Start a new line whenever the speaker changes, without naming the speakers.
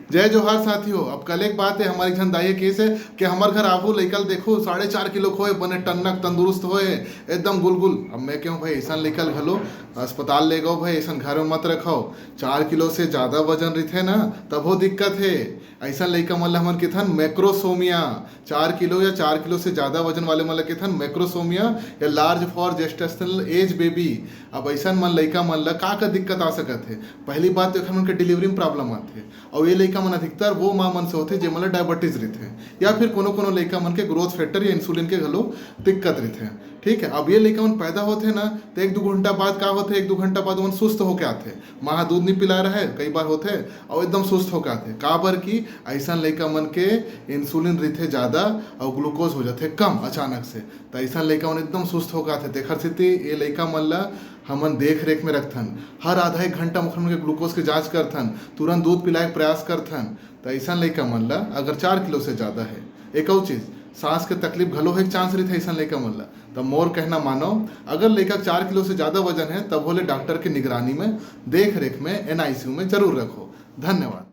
जय जोहार साथियों। अब कल एक बात है, हमारी झन दाई केस है कि हमार घर आबू लइकल देखो 4.5 किलो खोए बने टन्नक तंदुरुस्त होए एकदम गुलगुल। अब मैं क्यों भाई ऐसा लइकल घलो अस्पताल ले गो भाई, ऐसा घर में मत रखो। 4 किलो से ज़्यादा वजन रही ना तब वो दिक्कत है। ऐसा लइका मन हमन के थन मैक्रोसोमिया, 4 किलो या 4 किलो से ज़्यादा वजन वाले मन के थन मैक्रोसोमिया या large for gestational age baby. अब ऐसा मन लइका मन ला का दिक्कत आ सकत है। पहली बात तो उनके डिलीवरी में प्रॉब्लम आते और ये लइका मन अधिकतर वो माँ मन से होते जे मन डायबिटीज रहते या फिर कोनो कोनो लइका मन के ग्रोथ फैक्टर या इंसुलिन के घलो दिक्कत रहते हैं। ठीक है, अब ये लइका मन पैदा होते ना तो 1-2 घंटा बाद का होते, 1-2 घंटा बाद मन सुस्त होके आते, माँ दूध नहीं पिला रहा है कई बार होते और एकदम सुस्त होके आते। का बर की ऐसा लइका मन के इंसुलिन रहते ज़्यादा और ग्लूकोज हो जाते कम अचानक से, तो ऐसा लइका मन एकदम सुस्त होके आते। तेखर सेती ये लइका मन ला हमन देख रेख में रखथन, हर आधा 1 घंटा मुखन के ग्लूकोज के जांच करथन, तुरंत दूध पिलाए के प्रयास करथन। तो ऐसा लइका मन ला अगर 4 किलो से ज़्यादा है, एक और चीज़ सांस के तकलीफ घलो एक चांस रही है ऐसा लइका मन ला। तब मोर कहना मानो, अगर लइका 4 किलो से ज़्यादा वजन है तब बोले डॉक्टर की निगरानी में देख रेख में NICU में जरूर रखो। धन्यवाद।